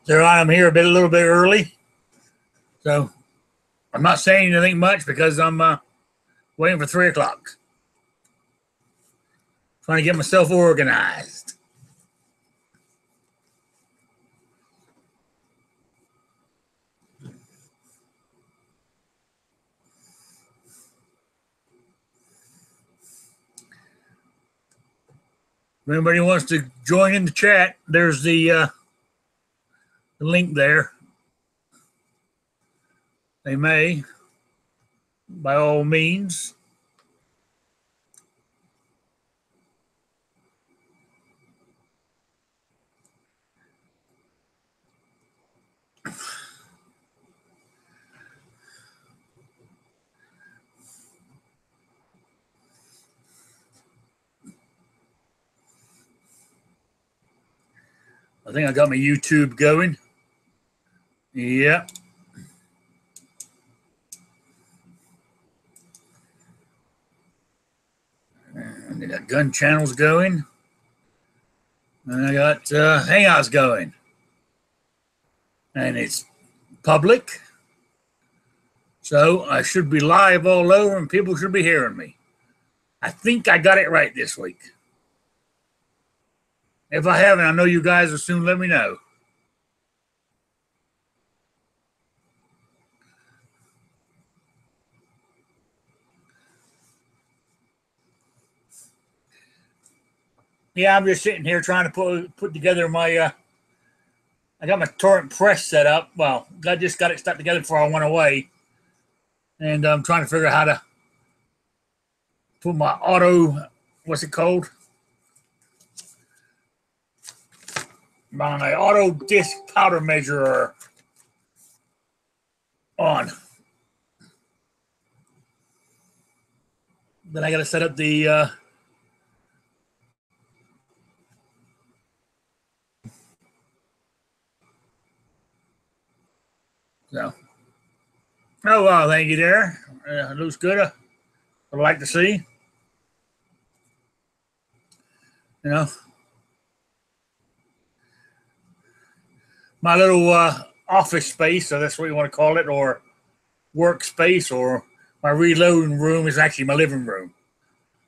So I'm here a little bit early. So I'm not saying anything much because I'm waiting for 3 o'clock. Trying to get myself organized. If anybody wants to join in the chat, there's the link there. They may, by all means. I think I got my YouTube going. Yep. And I got gun channels going. And I got Hangouts going. And it's public. So I should be live all over and people should be hearing me. I think I got it right this week. If I haven't, I know you guys will soon let me know. Yeah, I'm just sitting here trying to put together my I got my torrent press set up. Well, I just got it stuck together before I went away. And I'm trying to figure out how to put my what's it called? My auto disc powder measurer on. Then I got to set up the so. Oh, wow, thank you there. Looks good. I'd like to see. You know, my little office space, so that's what you want to call it, or workspace, or my reloading room is actually my living room.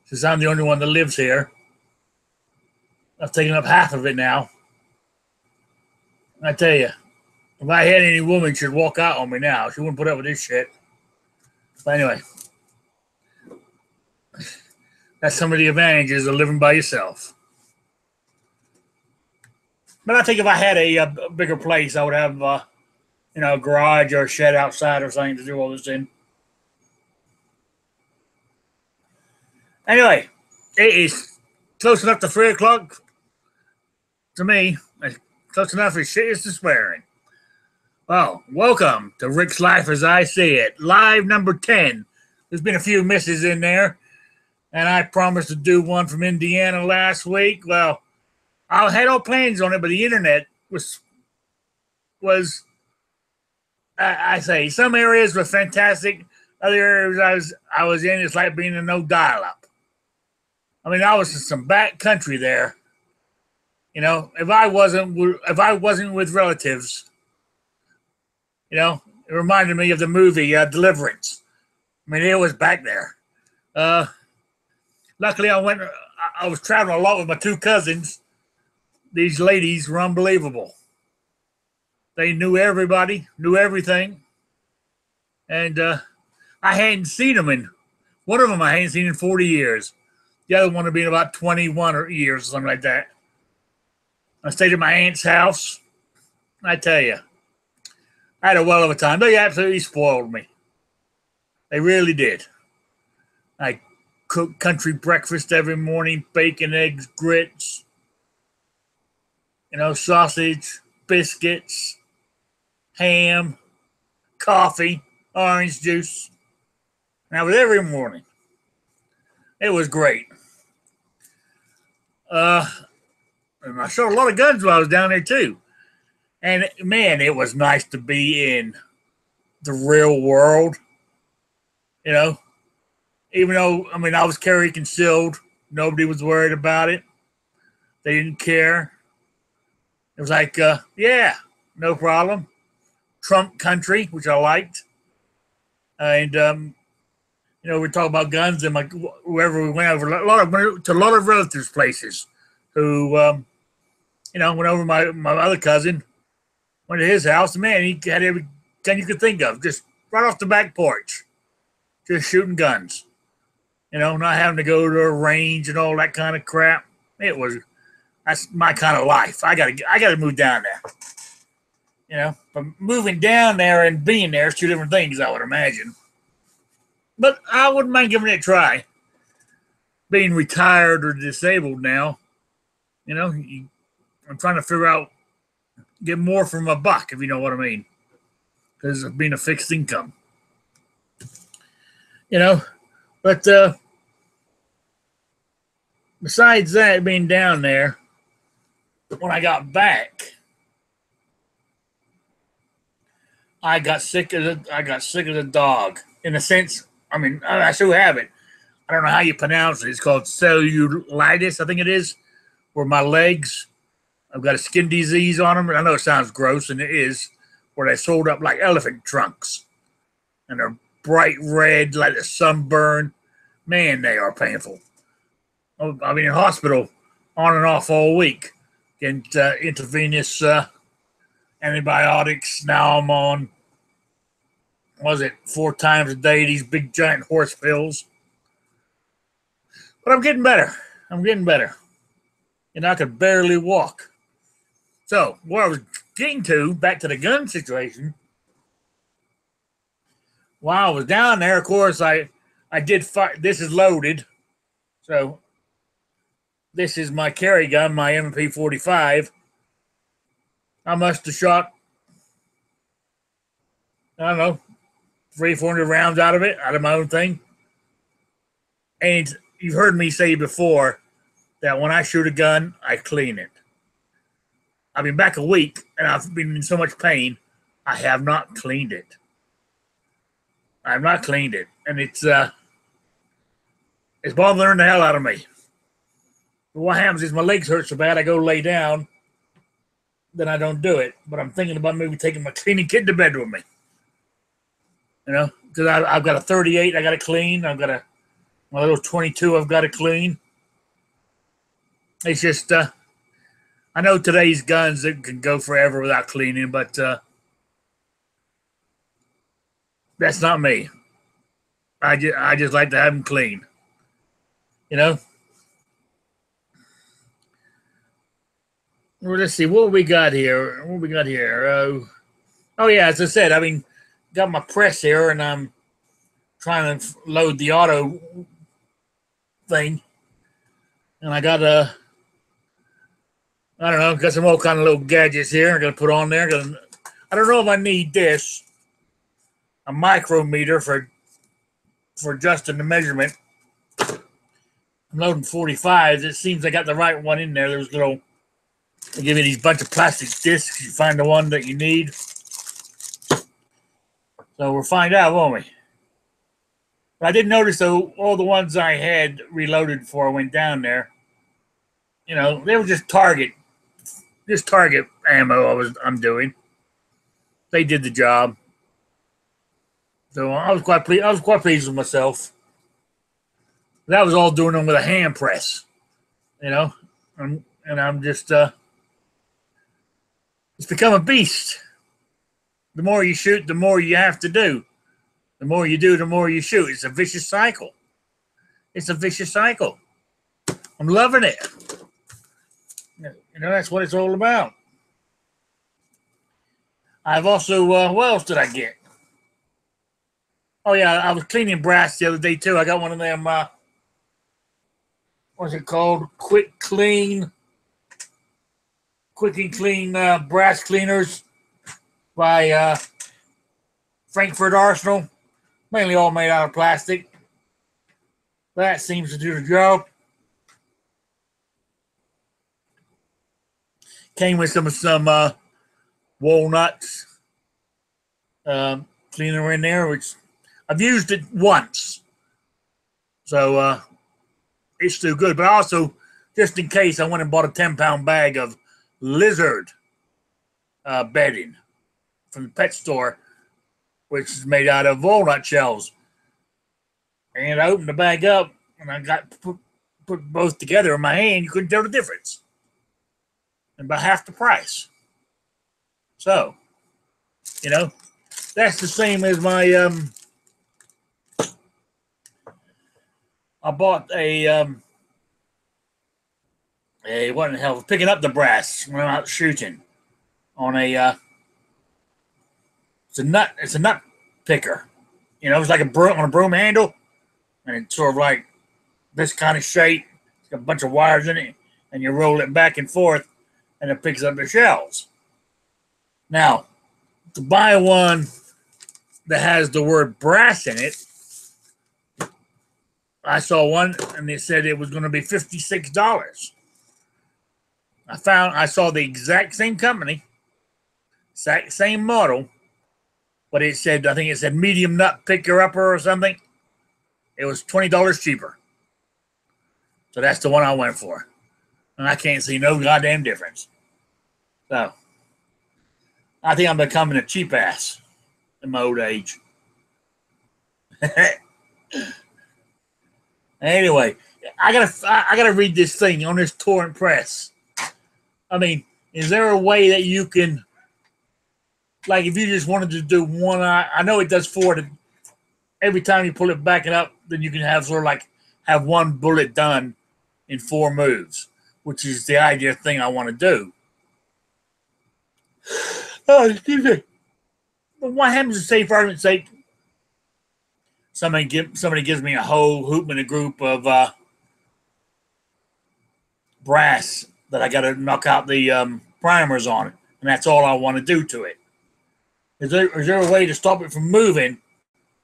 Since I'm the only one that lives here, I've taken up half of it now. I tell you, if I had any woman, she'd walk out on me now. She wouldn't put up with this shit. But anyway, that's some of the advantages of living by yourself. But I think if I had a bigger place, I would have, a garage or a shed outside or something to do all this in. Anyway, it is close enough to 3 o'clock to me. Close enough as shit is to swearing. Well, welcome to Rick's Life as I See It, live number 10. There's been a few misses in there, and I promised to do one from Indiana last week. Well, I had all plans on it, but the internet was I say, some areas were fantastic. Other areas I was in, it's like being in no dial-up. I mean, I was in some back country there. You know, if I wasn't with relatives, it reminded me of the movie Deliverance. I mean, it was back there. Luckily, I was traveling a lot with my 2 cousins. These ladies were unbelievable. They knew everybody, knew everything. And I hadn't seen them one of them I hadn't seen in 40 years. The other one had been about 21 years or something like that. I stayed at my aunt's house. I tell you, I had a well of a time. They absolutely spoiled me. They really did. I cooked country breakfast every morning, bacon, eggs, grits, sausage, biscuits, ham, coffee, orange juice. And that was every morning. It was great. And I shot a lot of guns while I was down there too. And man, it was nice to be in the real world. Even though, I was carry concealed. Nobody was worried about it. They didn't care. It was like, yeah, no problem. Trump country, which I liked. And, we talk about guns and wherever we went over, to a lot of relatives' places who, went over my other cousin, went to his house. Man, he had every gun you could think of, just right off the back porch, just shooting guns. Not having to go to a range and all that kind of crap. That's my kind of life. I gotta move down there. But moving down there and being there is two different things, I would imagine. But I wouldn't mind giving it a try. Being retired or disabled now, I'm trying to figure out, get more from a buck, if you know what I mean. Because of being a fixed income. But besides that, being down there, when I got back, I got sick of the dog. In a sense, I still have it. I don't know how you pronounce it. It's called cellulitis, I think it is, where my legs, I've got a skin disease on them. I know it sounds gross, and it is, where they sold up like elephant trunks. And they're bright red, like a sunburn. Man, they are painful. I've been in hospital on and off all week. Getting intravenous antibiotics. Now I'm on, 4 times a day, these big giant horse pills. But I'm getting better. I could barely walk. So, what I was getting to, back to the gun situation, while I was down there, of course, I did fire. This is loaded. So, this is my carry gun, my MP45. I must have shot, I don't know, 300-400 rounds out of my own thing. And you've heard me say before that when I shoot a gun, I clean it. I've been back a week, and I've been in so much pain, I have not cleaned it. And it's bothering the hell out of me. But what happens is my legs hurt so bad, I go lay down, then I don't do it. But I'm thinking about maybe taking my cleaning kit to bed with me. Because I've got a 38 I got to clean. I've got my little 22 I've got to clean. It's just, I know today's guns that can go forever without cleaning, but that's not me. I just like to have them clean. Well, let's see what we got here. Oh yeah, as I said, got my press here, and I'm trying to load the auto thing, and I got got some all kind of little gadgets here. I'm gonna put on there. I don't know if I need this, a micrometer for adjusting the measurement. I'm loading 45s. It seems I got the right one in there. There's they give you these bunch of plastic discs. You find the one that you need. So we'll find out, won't we? But I did notice, though, all the ones I had reloaded before I went down there, they were just target ammo I'm doing. They did the job. So I was quite pleased with myself. That was all doing them with a hand press, and I'm just it's become a beast. The more you shoot, the more you have to do. The more you do, the more you shoot. It's a vicious cycle. I'm loving it. That's what it's all about. I've also, what else did I get? Oh, yeah, I was cleaning brass the other day, too. I got one of them, what's it called? Quick and clean brass cleaners by Frankfurt Arsenal. Mainly all made out of plastic. That seems to do the job. Came with some walnuts cleaner in there, which I've used it once. So it's still good. But also, just in case, I went and bought a 10-pound bag of lizard bedding from the pet store, which is made out of walnut shells. And I opened the bag up, and I got put both together in my hand. You couldn't tell the difference. And about half the price. So, you know, that's the same as my, I bought what in the hell, picking up the brass when I'm out shooting on it's a nut picker. You know, it's like a broom on a broom handle, and it's sort of like this kind of shape. It's got a bunch of wires in it, and you roll it back and forth, and it picks up the shells. Now, to buy one that has the word brass in it, I saw one, and they said it was going to be $56. I saw the exact same company, same model, but it said, I think it said medium nut picker upper or something. It was $20 cheaper. So that's the one I went for. And I can't see no goddamn difference. So I think I'm becoming a cheap ass in my old age. Anyway, I gotta read this thing on this torrent press. I mean, is there a way that you can, like, if you just wanted to do one, I know it does four. Every time you pull it back and up, then you can have sort of like have one bullet done in 4 moves, which is the ideal thing I want to do. Oh, excuse me. But what happens to, say, for argument's sake, somebody gives me a whole hoop and a group of brass that I got to knock out the primers on it, and that's all I want to do to it. Is there a way to stop it from moving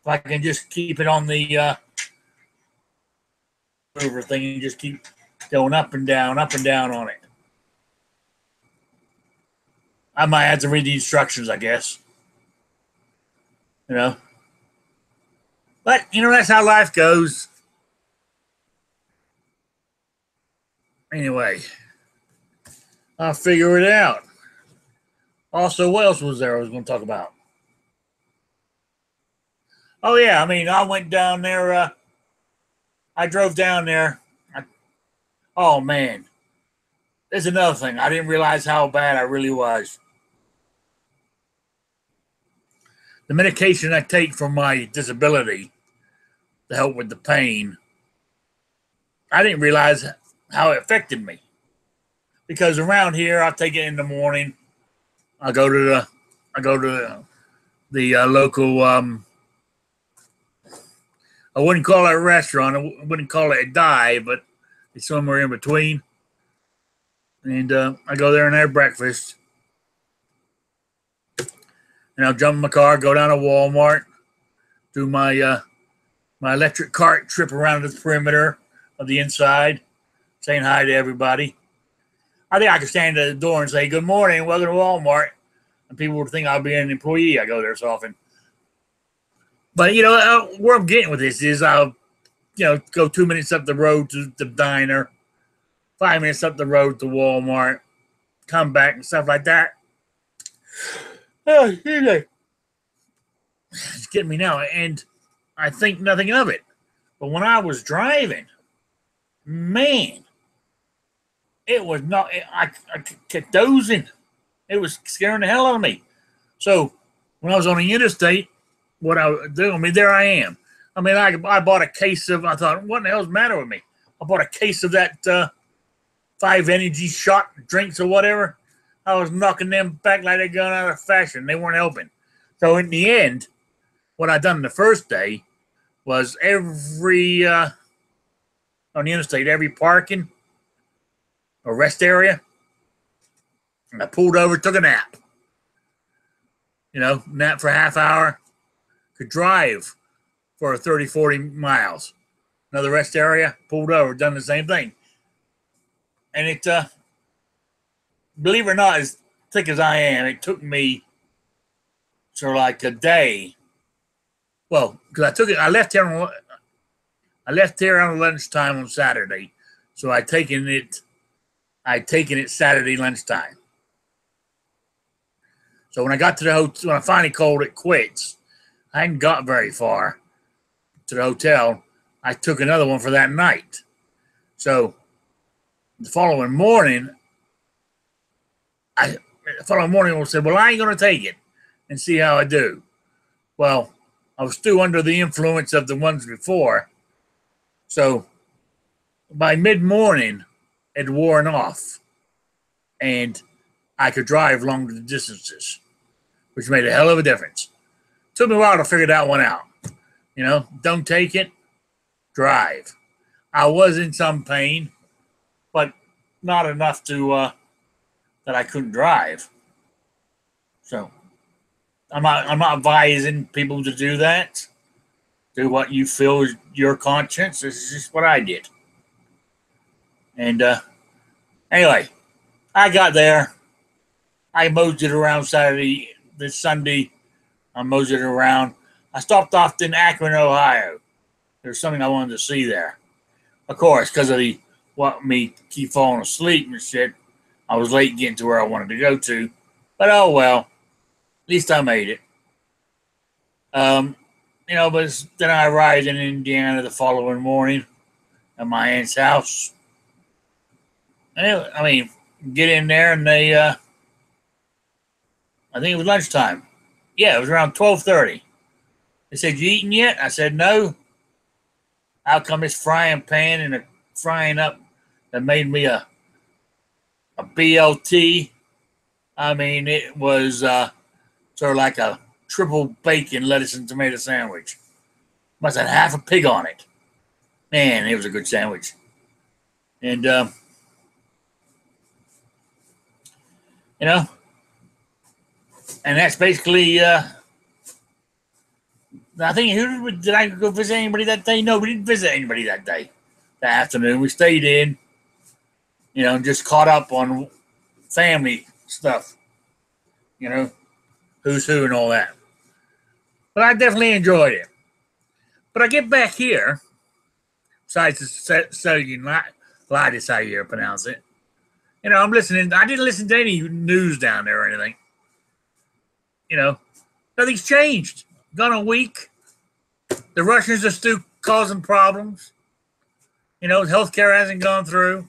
if I can just keep it on the mover thing and just keep going up and down on it? I might have to read the instructions, I guess. You know? But, you know, that's how life goes. Anyway, I'll figure it out. Also, what else was there I was going to talk about? Oh, yeah, I mean, I went down there. I drove down there. Oh, man. There's another thing. I didn't realize how bad I really was. The medication I take for my disability to help with the pain, I didn't realize how it affected me. Because around here, I'll take it in the morning. I go to the local. I wouldn't call it a restaurant. I wouldn't call it a dive, but it's somewhere in between. And I go there and have breakfast. And I'll jump in my car, go down to Walmart, do my my electric cart trip around the perimeter of the inside, saying hi to everybody. I think I could stand at the door and say, "Good morning, welcome to Walmart," and people would think I'll be an employee. I go there so often. But, you know, where I'm getting with this is I'll, you know, go 2 minutes up the road to the diner, 5 minutes up the road to Walmart, come back and stuff like that. Oh, excuse me. It's getting me now, and I think nothing of it. But when I was driving, man, it was not, I kept dozing. It was scaring the hell out of me. So when I was on the interstate, what I would do, I mean, there I am. I mean, I bought a case of, I thought, what the hell's the matter with me? I bought a case of that 5 energy shot drinks or whatever. I was knocking them back like they're going out of fashion. They weren't helping. So in the end, what I done the first day was every, on the interstate, every parking or rest area, and I pulled over, took a nap. You know, nap for a half hour. Could drive for 30, 40 miles. Another rest area, pulled over, done the same thing. And it, believe it or not, as thick as I am, it took me sort of like a day. Well, because I left here on lunchtime on Saturday, so I'd taken it Saturday lunchtime. So when I got to the hotel, when I finally called it quits, I hadn't got very far to the hotel. I took another one for that night. So the following morning, I said, well, I ain't going to take it and see how I do. Well, I was still under the influence of the ones before. So by mid-morning, it had worn off. And I could drive longer distances, which made a hell of a difference. Took me a while to figure that one out. Don't take it, drive. I was in some pain, but not enough to that I couldn't drive. So I'm not advising people to do that. Do what you feel is your conscience. This is just what I did. And anyway, I got there. I moseyed around this Sunday. I moseyed around. I stopped off in Akron, Ohio. There's something I wanted to see there. Of course, because of me keep falling asleep and shit, I was late getting to where I wanted to go to. But oh well, at least I made it. But then I arrived in Indiana the following morning at my aunt's house. And get in there and they, I think it was lunchtime. Yeah, it was around 12:30. They said, you eating yet? I said, no. How come this frying pan and a frying up that made me a BLT? It was sort of like a triple bacon, lettuce, and tomato sandwich. Must have half a pig on it. Man, it was a good sandwich. And, and that's basically, I think, did I go visit anybody that day? No, we didn't visit anybody that day. That afternoon, we stayed in, just caught up on family stuff, who's who and all that. But I definitely enjoyed it. But I get back here, besides the cellulitis, how you pronounce it. I'm listening. I didn't listen to any news down there or anything. Nothing's changed. Gone a week. The Russians are still causing problems. Healthcare hasn't gone through.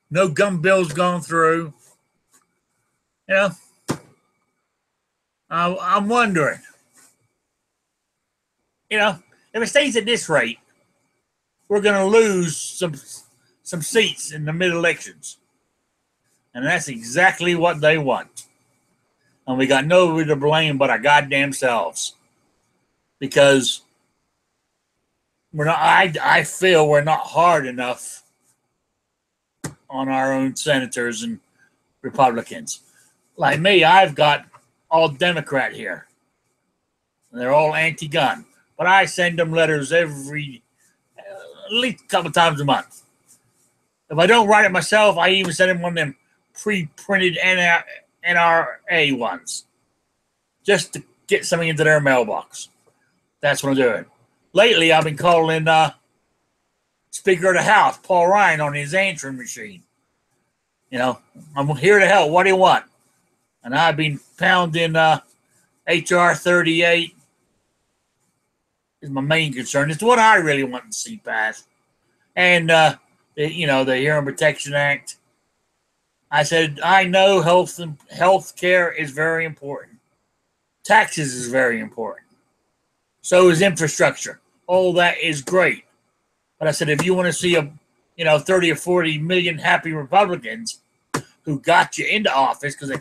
No gun bill's gone through. I'm wondering. If it stays at this rate, we're going to lose some seats in the mid-elections. And that's exactly what they want. And we got nobody to blame but our goddamn selves. Because I feel we're not hard enough on our own senators and Republicans. Like me, I've got all Democrat here. And they're all anti-gun. But I send them letters at least a couple times a month. If I don't write it myself, I even send them one of them pre-printed NRA ones. Just to get something into their mailbox. That's what I'm doing. Lately, I've been calling Speaker of the House, Paul Ryan, on his answering machine. I'm here to help. What do you want? And I've been pounding HR 38 is my main concern. It's the one I really want to see passed. And, the Hearing Protection Act. I said, I know health care is very important. Taxes is very important. So is infrastructure. All that is great. But I said, if you want to see 30 or 40 million happy Republicans who got you into office because they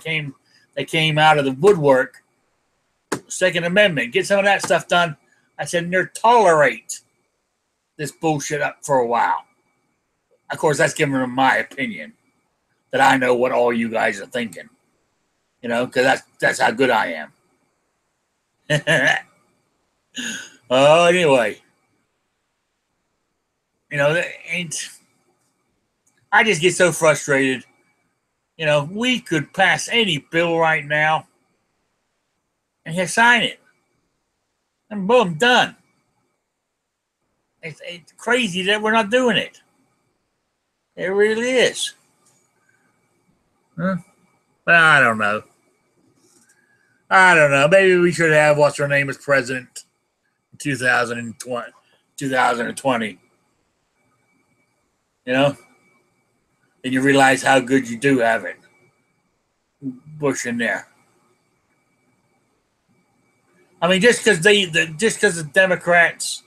came out of the woodwork, Second Amendment, get some of that stuff done. I said, tolerate this bullshit up for a while. Of course, that's giving them my opinion. That I know what all you guys are thinking. Because that's how good I am. Oh, anyway. I just get so frustrated. We could pass any bill right now and he'll sign it. And boom, done. It's crazy that we're not doing it. It really is. Huh? But I don't know. I don't know. Maybe we should have what's her name as president in 2020. 2020. You know? And you realize how good you do have it. Bush in there. I mean, just because the Democrats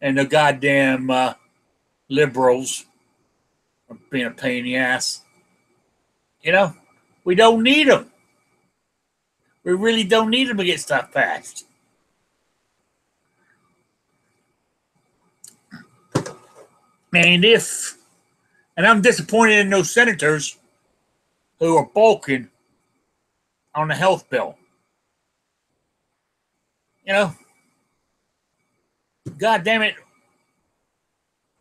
and the goddamn liberals are being a pain in the ass, you know, we don't need them. We really don't need them to get stuff passed. And I'm disappointed in those senators who are balking on the health bill. You know, God damn it,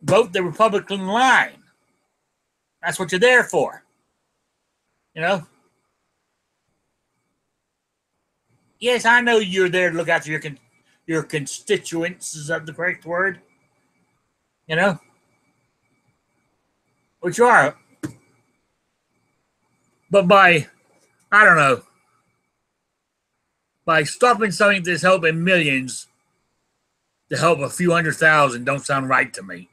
vote the Republican line. That's what you're there for. You know? Yes, I know you're there to look after your constituents. Is that the correct word? You know? Which you are. But I don't know, by stopping something that's helping millions to help a few 100,000 don't sound right to me.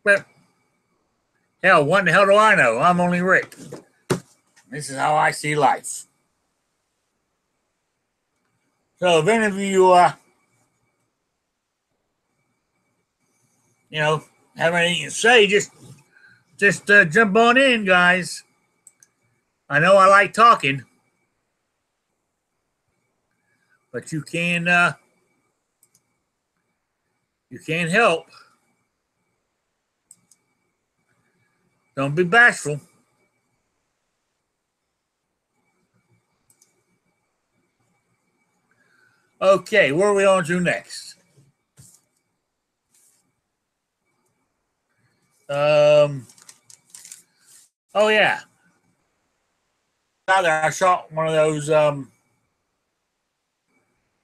But hell, what the hell do I know? I'm only Rick. This is how I see life. So if any of you, you know, have anything to say, just jump on in, guys. I know I like talking, but you can't help. Don't be bashful. Okay, where are we on to next? Oh yeah. Out there, I shot one of those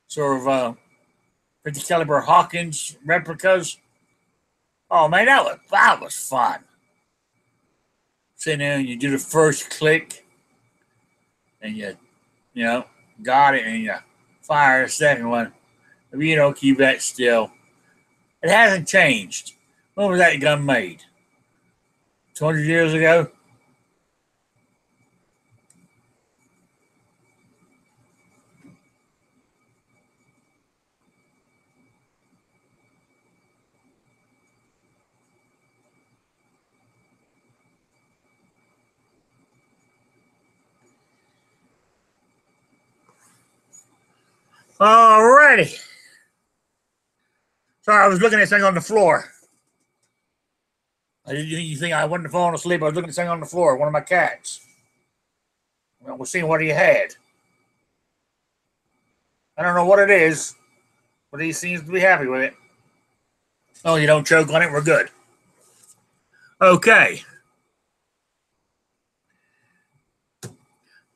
sort of 50 caliber Hawkins replicas. Oh man, that was fun. Sitting there and you do the first click, and you know, got it, and you fire the second one. If you don't keep that still, it hasn't changed. When was that gun made? 200 years ago? Alrighty. Sorry, I was looking at something on the floor. You think I wasn't falling asleep? I was looking at something on the floor. One of my cats. Well, we're seeing what he had. I don't know what it is, but he seems to be happy with it. Oh, you don't choke on it? We're good. Okay.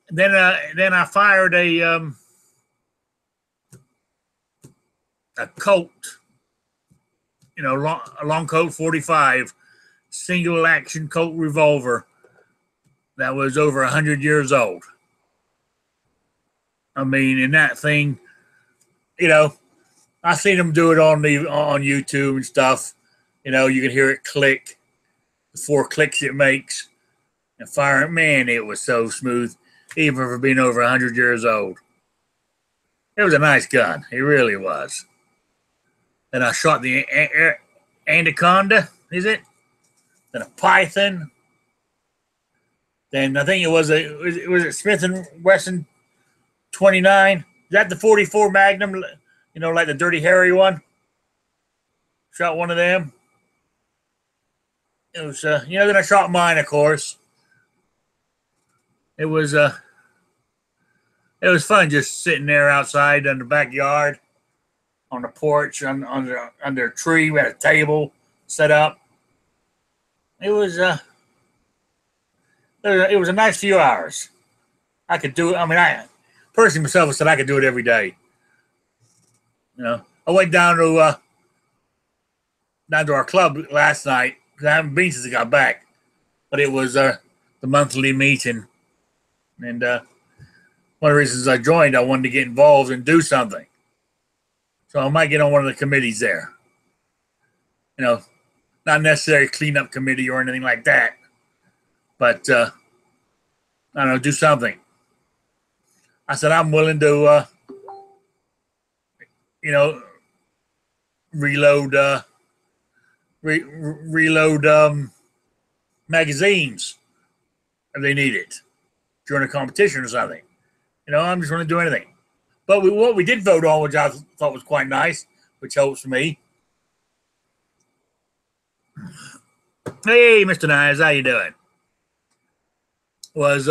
Then I fired a Colt, you know, a long Colt 45, single action Colt revolver that was over 100 years old. I mean, and that thing, you know, I seen them do it on YouTube and stuff. You know, you can hear it click, the 4 clicks it makes, and fire it. Man, it was so smooth, even for being over 100 years old. It was a nice gun. It really was. And I shot the Anaconda, is it? Then a Python. Then I think it was a Smith & Wesson 29. Is that the 44 Magnum? You know, like the Dirty Harry one? Shot one of them. It was, you know, then I shot mine, of course. It was fun just sitting there outside in the backyard, on the porch, under a tree. We had a table set up. It was a nice few hours. I could do it. I mean, I personally myself said I could do it every day. You know, I went down to our club last night because I haven't been since I got back. But it was the monthly meeting, and one of the reasons I joined, I wanted to get involved and do something. So I might get on one of the committees there. You know, not necessarily cleanup committee or anything like that, but I don't know, do something. I said I'm willing to, you know, reload magazines if they need it during a competition or something. You know, I'm just going to do anything. But what we did vote on, which I thought was quite nice, which helps me. Hey, Mr. Nyes, how you doing? Was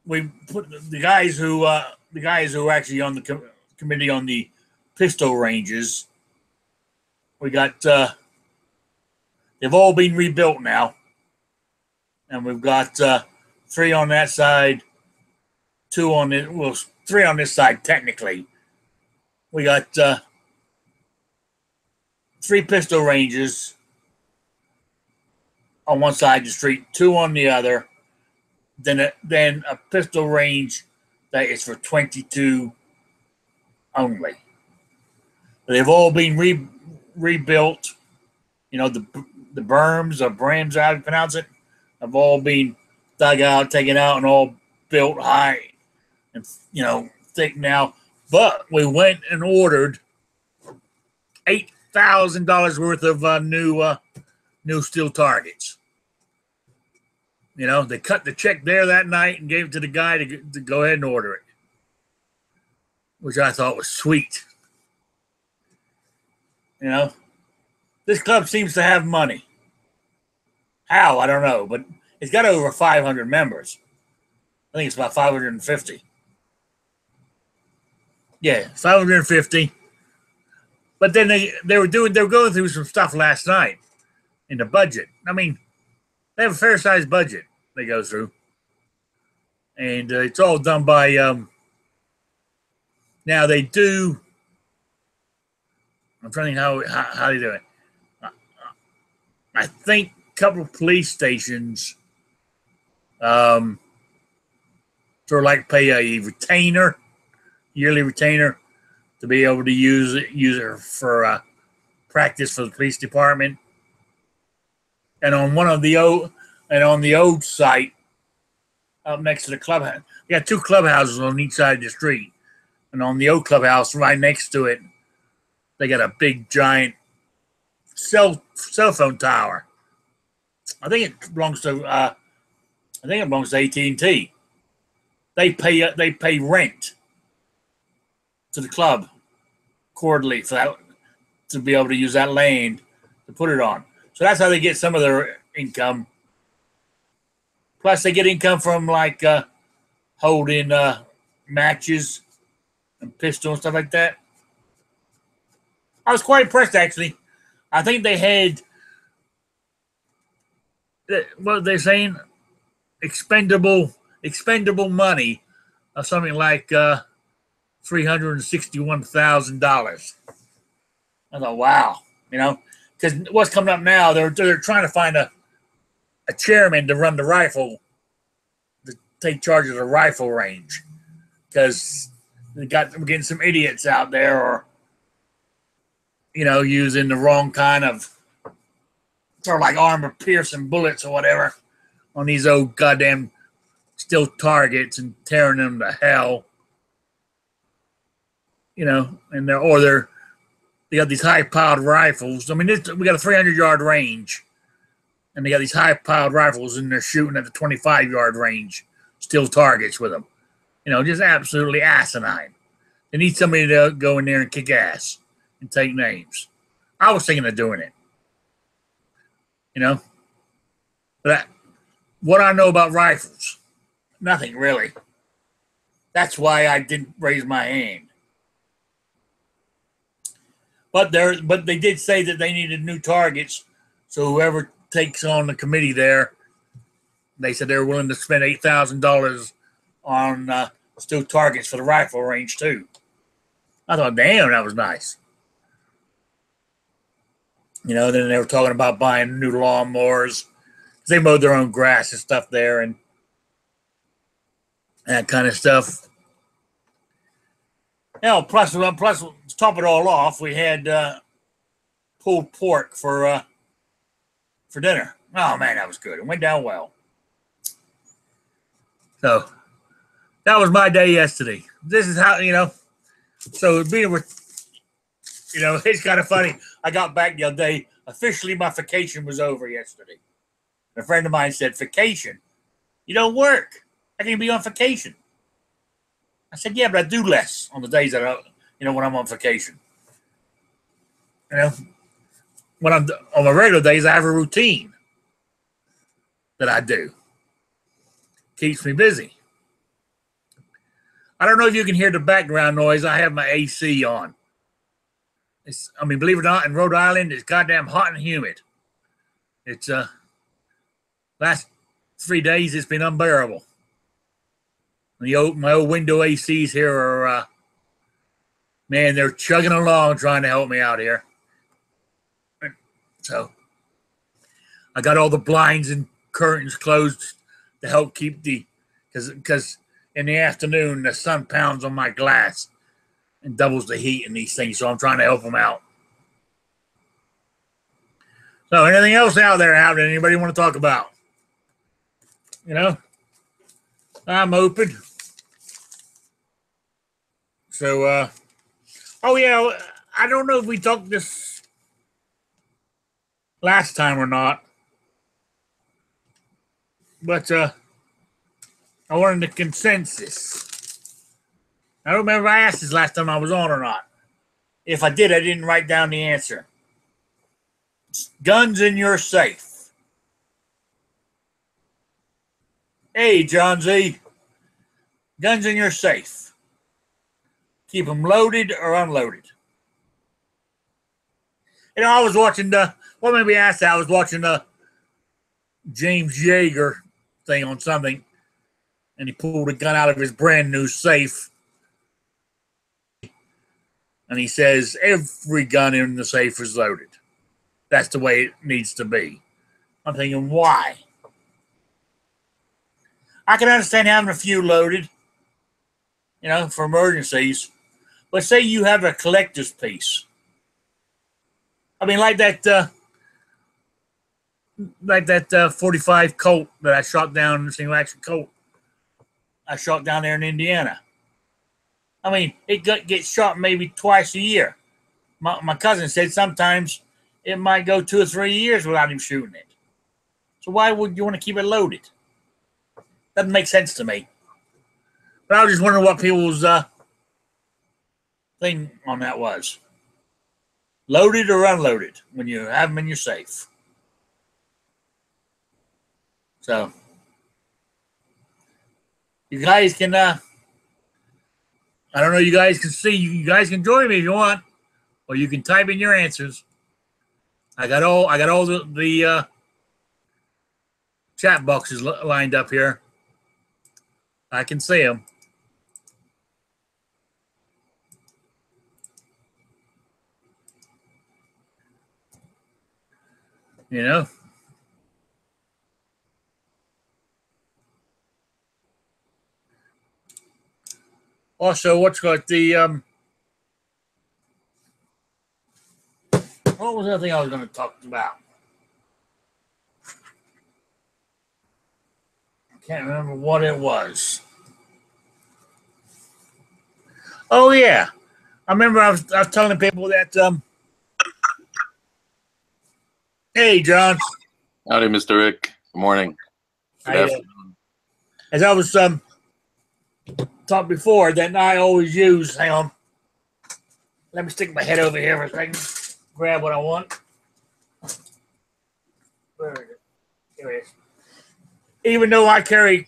we put the guys who were actually on the committee on the pistol ranges. We got they've all been rebuilt now, and we've got 3 on that side, 2 on it. Well, 3 on this side technically. We got 3 pistol ranges on one side of the street, 2 on the other. Then a pistol range that is for 22 only. They've all been rebuilt. You know, the berms or brams, how you pronounce it, have all been dug out, taken out, and all built high and, you know, thick now. But we went and ordered $8,000 worth of new steel targets. You know, they cut the check there that night and gave it to the guy to go ahead and order it, which I thought was sweet. You know, this club seems to have money. How? I don't know, but it's got over 500 members. I think it's about 550. Yeah, 550. But then they were going through some stuff last night in the budget. I mean, they have a fair sized budget they go through, and it's all done by. Now they do. I'm trying to think how they do it. I think a couple of police stations sort of like pay a retainer, yearly retainer, to be able to use it for practice for the police department. And on on the old site up next to the clubhouse, we got 2 clubhouses on each side of the street. And on the old clubhouse right next to it, they got a big giant cell phone tower. I think it belongs to AT&T. They pay rent to the club quarterly for that, to be able to use that land to put it on. So that's how they get some of their income. Plus, they get income from like holding matches and pistol and stuff like that. I was quite impressed, actually. I think they had, what they're saying, expendable money of something like $361,000. I thought, wow, you know, because what's coming up now, they're trying to find a chairman to run the rifle, to take charge of the rifle range, because we're getting some idiots out there, or, you know, using the wrong kind of sort of like armor-piercing bullets or whatever on these old goddamn steel targets and tearing them to hell. You know, and they got these high-powered rifles. I mean, we got a 300-yard range, and they got these high-powered rifles, and they're shooting at the 25-yard range, steel targets with them. You know, just absolutely asinine. They need somebody to go in there and kick ass and take names. I was thinking of doing it. You know? But what I know about rifles, nothing really. That's why I didn't raise my hand. But they did say that they needed new targets, so whoever takes on the committee there, they said they were willing to spend $8,000 on steel targets for the rifle range too. I thought, damn, that was nice. You know, then they were talking about buying new lawnmowers. They mowed their own grass and stuff there, and that kind of stuff. Plus, to top it all off, we had pulled pork for dinner. Oh man, that was good. It went down well. So that was my day yesterday. This is how, so being with, it's kind of funny. I got back the other day. Officially, my vacation was over yesterday. A friend of mine said, "Vacation? You don't work. How can you be on vacation?" I said, "Yeah, but I do less on the days that when I'm on vacation. When I'm on my regular days, I have a routine that I do. Keeps me busy. I don't know if you can hear the background noise. I have my AC on. Believe it or not, in Rhode Island, it's goddamn hot and humid. It's last 3 days, it's been unbearable. My old window ACs here are, man, they're chugging along trying to help me out here. So I got all the blinds and curtains closed to help keep because in the afternoon, the sun pounds on my glass and doubles the heat in these things. So I'm trying to help them out. So anything else out there anybody want to talk about? I'm open. So, I don't know if we talked this last time or not, but I wanted the consensus. I don't remember if I asked this last time I was on or not. If I did, I didn't write down the answer. Guns in your safe. Hey, John Z. Guns in your safe. Keep them loaded or unloaded. I was watching maybe I asked that. I was watching the James Yeager thing on something, and he pulled a gun out of his brand new safe. And he says, every gun in the safe is loaded. That's the way it needs to be. I'm thinking, why? I can understand having a few loaded, for emergencies. But say you have a collector's piece. Like that 45 Colt that I shot down, single action Colt. I shot down there in Indiana. It gets shot maybe twice a year. My cousin said sometimes it might go 2 or 3 years without him shooting it. So why would you want to keep it loaded? Doesn't make sense to me. But I was just wondering what people's thing on that was. Loaded or unloaded when you have them in your safe. So you guys can I don't know, you guys can see, you guys can join me if you want, or you can type in your answers. I got all the chat boxes lined up here. I can see them. Also, what's got the what was the other thing I was going to talk about? I can't remember what it was. Oh yeah, I remember I was telling people that. Hey, John. Howdy, Mr. Rick. Good morning. Good afternoon. As I was talked before, that I always use. Hang on. Let me stick my head over here for a second. Grab what I want. Where is it? Here it is. Even though I carry,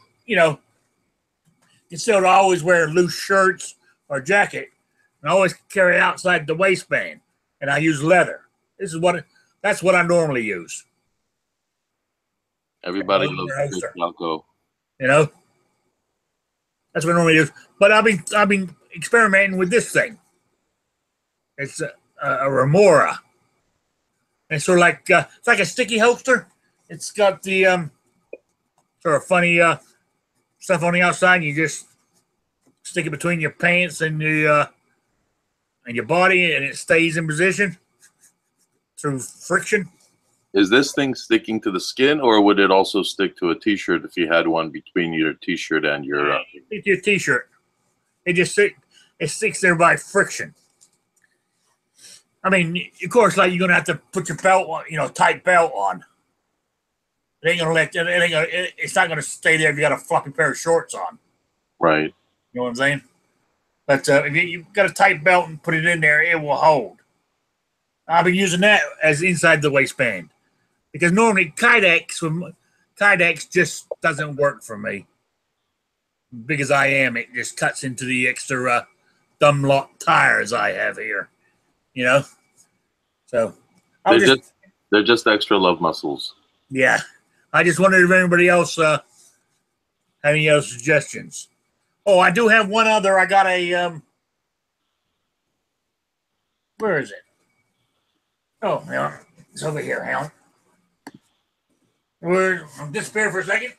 considered I always wear loose shirts or jacket, and I always carry it outside the waistband, and I use leather. That's what I normally use. Everybody loves good Blanco. That's what I normally use. But I've been experimenting with this thing. It's a Remora. It's sort of like it's like a sticky holster. It's got the sort of funny stuff on the outside, and you just stick it between your pants and your body, and it stays in position through friction. Is this thing sticking to the skin, or would it also stick to a T-shirt if you had one between your T-shirt and your? Stick to your T-shirt. It sticks there by friction. I mean, of course, like you're gonna have to put your belt on, tight belt on. It ain't gonna it's not gonna stay there if you got a fucking pair of shorts on. Right. You know what I'm saying? But if you've got a tight belt and put it in there, it will hold. I've been using that as inside the waistband because normally Kydex just doesn't work for me. Big as I am, it just cuts into the extra thumb lock tires I have here. So they're just extra love muscles. Yeah, I just wondered if anybody else had any other suggestions. Oh, I do have one other. I got a where is it? Oh, hang on. It's over here. Hang on. I'll disappear for a second.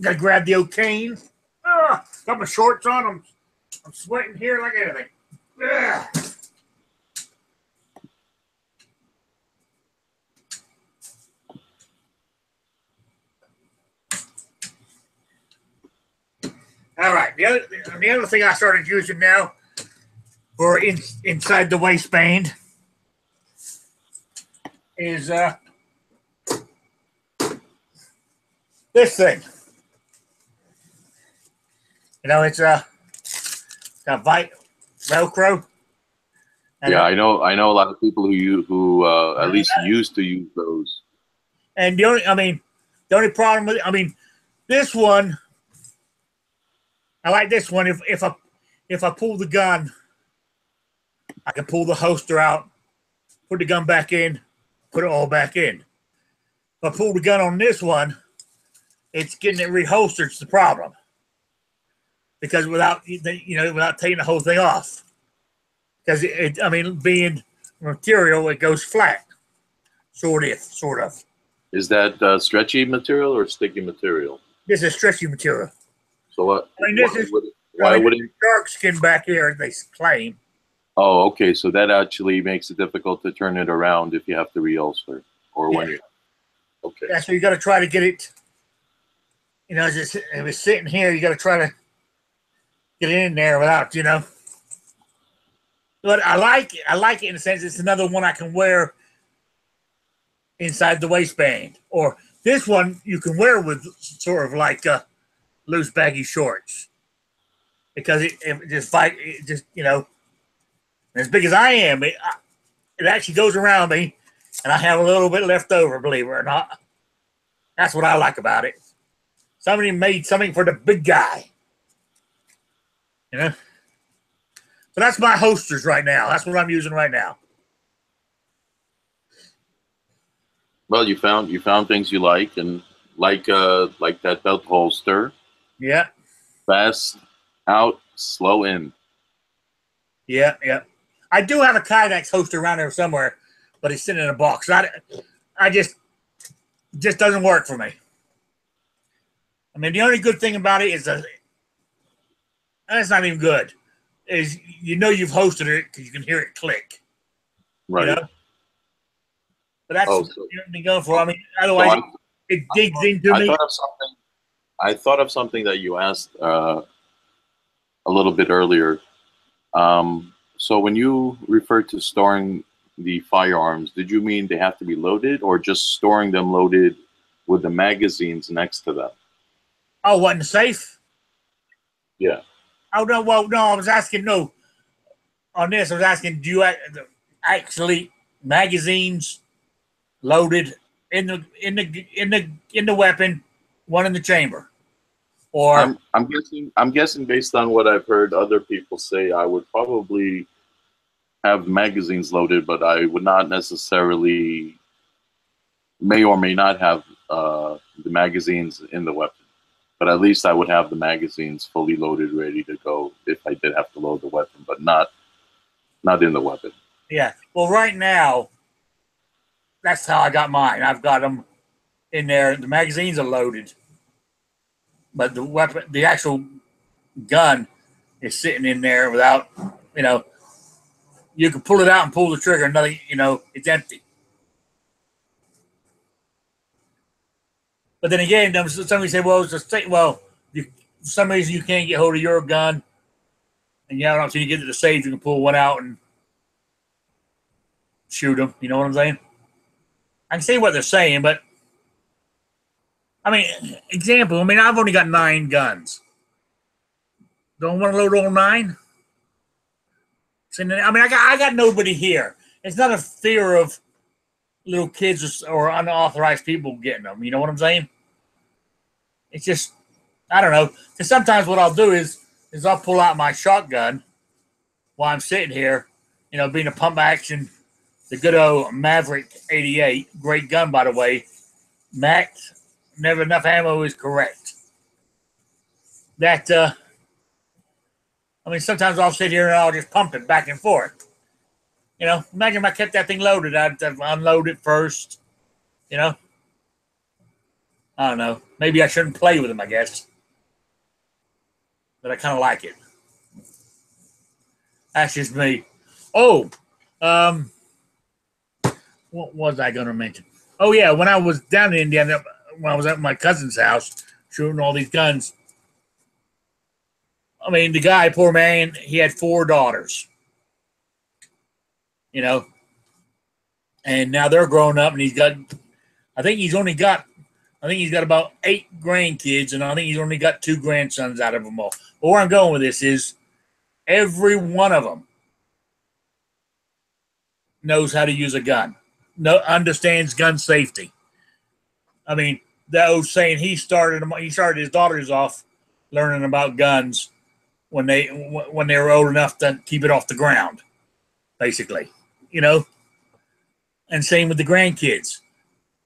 Gotta grab the old cane. Got my shorts on. I'm sweating here like anything. All right. The other thing I started using now for inside the waistband is this thing. It's got Velcro. And yeah, I know a lot of people who at least used to use those. And the only problem with this one, I like this one. If I pull the gun, I can pull the holster out, put the gun back in, put it all back in. If I pull the gun on this one, it's getting it reholstered. It's the problem because without taking the whole thing off, because being material, it goes flat, sort of. Is that stretchy material or sticky material? This is stretchy material. So what? Why would it? Shark skin back here, they claim. Oh, okay. So that actually makes it difficult to turn it around if you have to reholster or when you. Okay. Yeah, so you got to try to get it. If it's sitting here, you got to try to get it in there without, But I like it. I like it in the sense it's another one I can wear inside the waistband. Or this one you can wear with sort of like loose baggy shorts. Because it as big as I am, it actually goes around me, and I have a little bit left over, believe it or not. That's what I like about it. Somebody made something for the big guy. So that's my holsters right now. That's what I'm using right now. Well, you found things you like, and like that belt holster. Yeah. Fast out, slow in. Yeah. I do have a Kydex holster around there somewhere, but it's sitting in a box. I just doesn't work for me. The only good thing about it is that it's not even good. Is you've hosted it because you can hear it click. Right. But that's what you're going for. Otherwise it digs into me. I thought of something that you asked a little bit earlier. So when you referred to storing the firearms, did you mean they have to be loaded or just storing them loaded with the magazines next to them? Oh, what, in the safe? Yeah. Oh, no, well, no, I was asking, no. On this, I was asking, do you actually magazines loaded in the weapon, one in the chamber? Or I'm guessing based on what I've heard other people say, I would probably have magazines loaded, but I would not necessarily may or may not have the magazines in the weapon. But at least I would have the magazines fully loaded, ready to go if I did have to load the weapon, but not in the weapon. Yeah. Well, right now, that's how I got mine. I've got them in there. The magazines are loaded, but the weapon, the actual gun is sitting in there without, you can pull it out and pull the trigger, and nothing, it's empty. But then again, somebody say, well, it's a state. Well, for some reason you can't get hold of your gun, and until you get to the safe, you can pull one out and shoot them. You know what I'm saying? I can see what they're saying, but example. I've only got 9 guns. Don't want to load all 9. I got nobody here. It's not a fear of little kids or unauthorized people getting them. You know what I'm saying? It's just, I don't know. Because sometimes what I'll do is I'll pull out my shotgun while I'm sitting here, being a pump action, the good old Maverick 88, great gun, by the way. Max, never enough ammo is correct. That, sometimes I'll sit here and I'll just pump it back and forth. Imagine if I kept that thing loaded, I'd unload it first. I don't know. Maybe I shouldn't play with them, I guess. But I kind of like it. That's just me. Oh, what was I going to mention? Oh, yeah, when I was down in Indiana, when I was at my cousin's house shooting all these guns, the guy, poor man, he had 4 daughters. And now they're grown up, and I think he's got about 8 grandkids, and I think he's only got 2 grandsons out of them all. But where I'm going with this is every one of them knows how to use a gun, understands gun safety. That old saying, he started his daughters off learning about guns when they were old enough to keep it off the ground, basically, And same with the grandkids.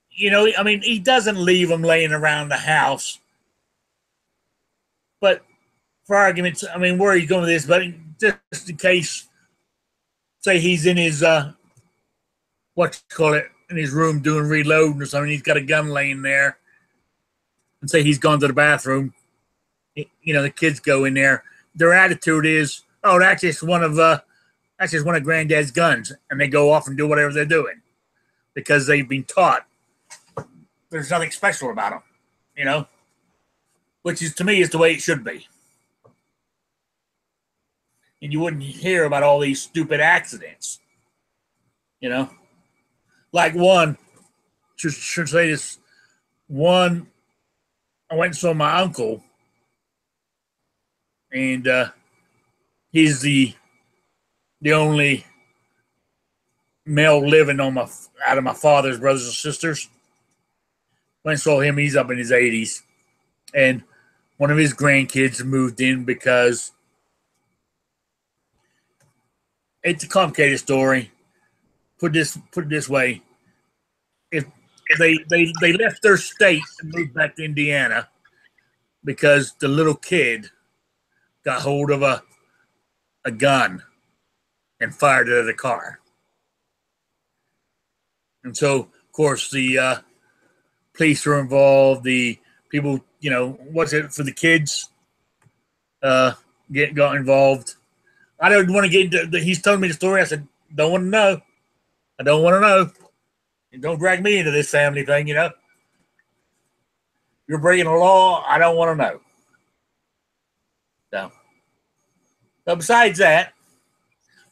He doesn't leave them laying around the house. But for arguments, where are you going with this? But just in case, say he's in his, in his room doing reloading or something, he's got a gun laying there, and say he's gone to the bathroom, the kids go in there. Their attitude is, oh, that's just one of Granddad's guns, and they go off and do whatever they're doing because they've been taught there's nothing special about them, which is, to me, is the way it should be. And you wouldn't hear about all these stupid accidents, like one. Should say this one. I went and saw my uncle, and he's the only male living out of my father's brothers and sisters. When I saw him, he's up in his 80s, and one of his grandkids moved in because it's a complicated story. Put it this way: if they left their state and moved back to Indiana because the little kid got hold of a gun and fired it at a car. And so, of course, the police were involved. The people, what's it for the kids? Got involved. I don't want to get into. He's telling me the story. I said, don't want to know. I don't want to know. And don't drag me into this family thing. You're breaking the law. I don't want to know. So, but besides that,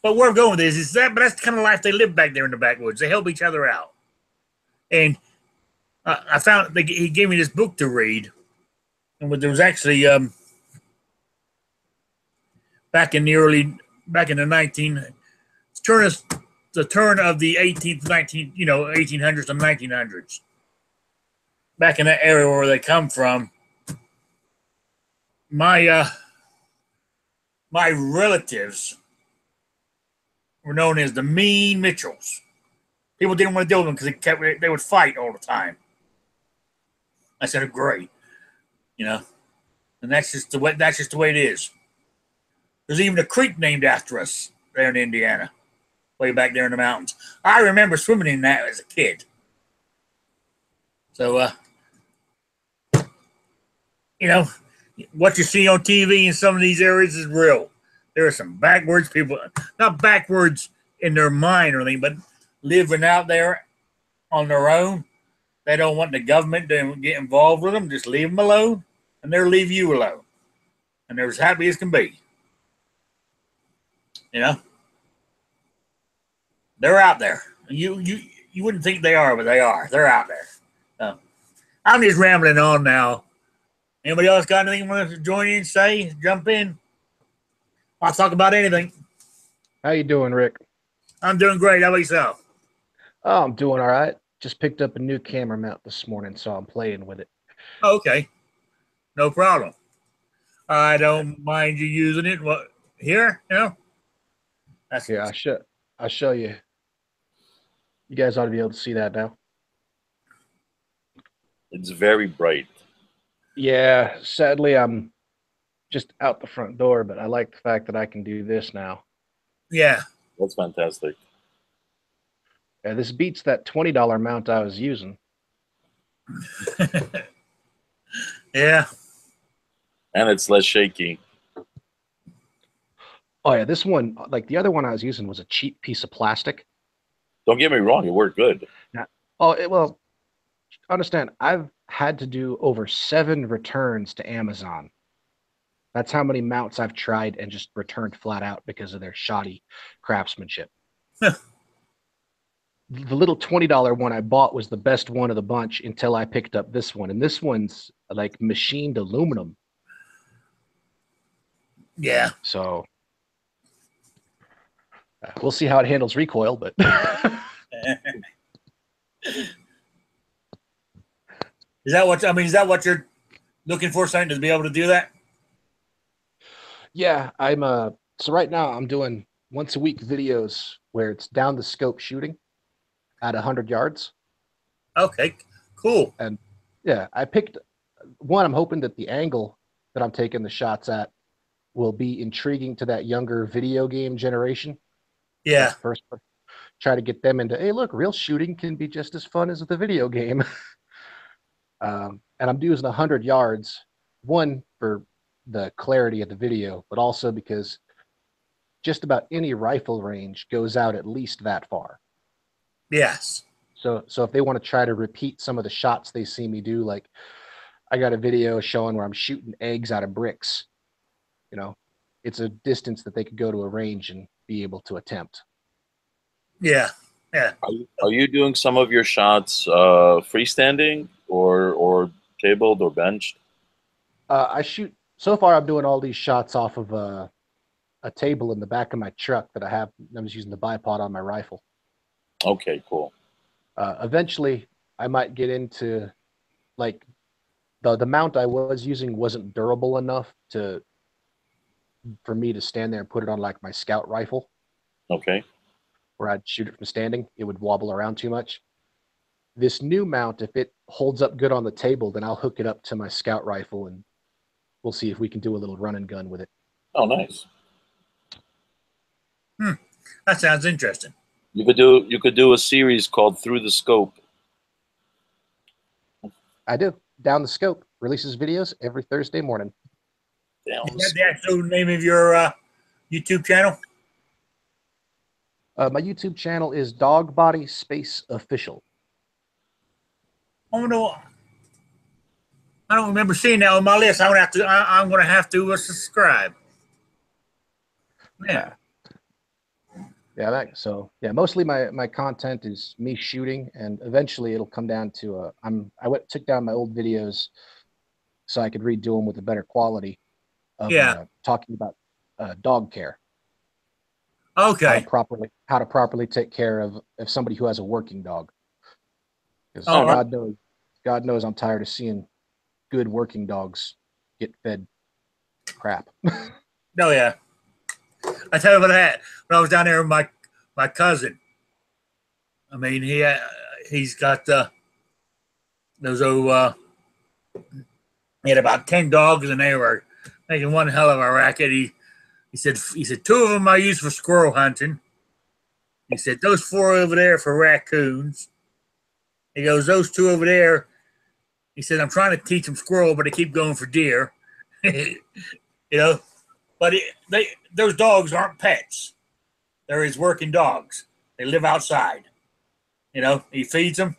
but where I'm going with this is that. But that's the kind of life they live back there in the backwoods. They help each other out. And I found he gave me this book to read, and there was actually back in the 1800s and 1900s, back in that area where they come from. My relatives were known as the Mean Mitchells. People didn't want to deal with them because they would fight all the time. I said, great, and that's just the way it is. There's even a creek named after us there in Indiana, way back there in the mountains. I remember swimming in that as a kid. So, you what you see on TV in some of these areas is real. There are some backwards people, not backwards in their mind or anything, but living out there on their own. They don't want the government to get involved with them. Just leave them alone, and they'll leave you alone. And they're as happy as can be. You know? They're out there. You wouldn't think they are, but they are. They're out there. I'm just rambling on now. Anybody else got anything want to join in, say, jump in? I'll talk about anything. How you doing, Rick? I'm doing great. How about yourself? Oh, I'm doing all right. Just picked up a new camera mount this morning, so I'm playing with it. Oh, okay. No problem. I don't mind you using it. What here? You know? That's Here, I'll show you. You guys ought to be able to see that now. It's very bright. Yeah, sadly, I'm just out the front door, but I like the fact that I can do this now. Yeah. That's fantastic. Yeah, this beats that $20 mount I was using. Yeah. And it's less shaky. Oh yeah, this one, like the other one I was using, was a cheap piece of plastic. Don't get me wrong, it worked good. Well, understand, I've had to do over 7 returns to Amazon. That's how many mounts I've tried and just returned flat out because of their shoddy craftsmanship. The little $20 one I bought was the best one of the bunch until I picked up this one. And this one's like machined aluminum. Yeah. So we'll see how it handles recoil, but Is that what you're looking for, something to be able to do that? yeah, I'm so right now I'm doing once a week videos where it's down the scope shooting at 100 yards. Okay, cool. And yeah, I picked one. I'm hoping that the angle that I'm taking the shots at will be intriguing to that younger video game generation. Yeah. First, try to get them into, hey, look, real shooting can be just as fun as the video game. And I'm using 100 yards, one for the clarity of the video, but also because just about any rifle range goes out at least that far. Yes. So if they want to try to repeat some of the shots they see me do, like I got a video showing where I'm shooting eggs out of bricks, you know, it's a distance that they could go to a range and be able to attempt. Yeah. Yeah. Are you doing some of your shots freestanding or cabled or benched? I shoot, so far I'm doing all these shots off of a table in the back of my truck that I have. I'm just using the bipod on my rifle. Okay, cool. Eventually I might get into, like, the mount I was using wasn't durable enough for me to stand there and put it on like my scout rifle. Okay. Where I'd shoot it from standing, it would wobble around too much. This new mount, if it holds up good on the table, then I'll hook it up to my scout rifle and we'll see if we can do a little run and gun with it. Oh, nice. That sounds interesting. You could do a series called Through the Scope. I do. Down the Scope releases videos every Thursday morning. Is that the actual name of your YouTube channel? My YouTube channel is Dog Body Space Official. Oh no, I don't remember seeing that on my list. I'm gonna have to subscribe. Yeah. Yeah, mostly my content is me shooting, and eventually it'll come down to took down my old videos so I could redo them with a better quality of talking about dog care. Okay. How to properly take care of somebody who has a working dog. Because God knows I'm tired of seeing good working dogs get fed crap. Oh yeah. I tell you about that. When I was down there with my cousin, I mean he's got those old he had about 10 dogs and they were making one hell of a racket. He said 2 of them I use for squirrel hunting. He said those 4 over there for raccoons. He goes, those 2 over there. He said I'm trying to teach them squirrel, but they keep going for deer. you know. But those dogs aren't pets. They're his working dogs. They live outside. You know, he feeds them.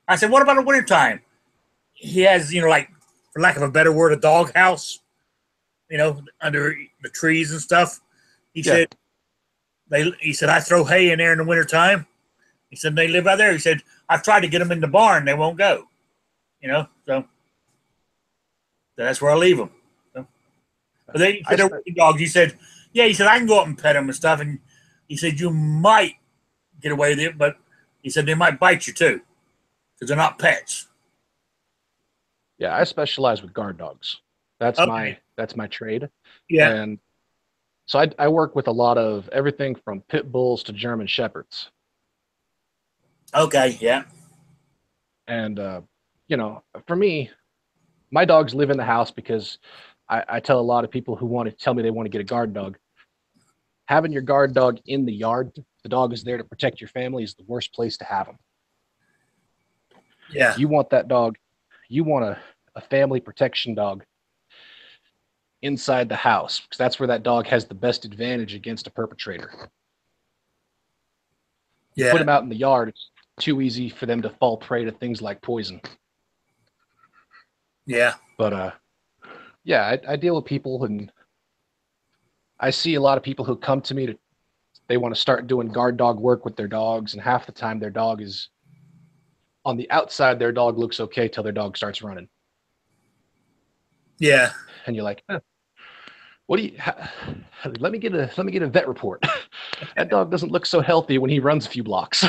I said, what about the wintertime? He has, like, for lack of a better word, a dog house, under the trees and stuff. He said, I throw hay in there in the wintertime. He said, they live out there. He said, I've tried to get them in the barn. They won't go. So that's where I leave them. So. But they're working dogs. He said, I can go up and pet them and stuff. And he said, you might get away with it, but he said they might bite you too because they're not pets. Yeah, I specialize with guard dogs. That's my trade. Yeah. And so I work with a lot of everything from pit bulls to German shepherds. Okay, yeah. And, for me, my dogs live in the house because I tell a lot of people who want to tell me they want to get a guard dog. Having your guard dog in the yard, the dog is there to protect your family, is the worst place to have them. Yeah. You want that dog, you want a family protection dog inside the house because that's where that dog has the best advantage against a perpetrator. Yeah. Put them out in the yard, it's too easy for them to fall prey to things like poison. Yeah. But I deal with people, and I see a lot of people who come to me they want to start doing guard dog work with their dogs, and half the time their dog is on the outside. Their dog looks okay till their dog starts running. Yeah. And you're like, what do you? Let me get a vet report. That dog doesn't look so healthy when he runs a few blocks.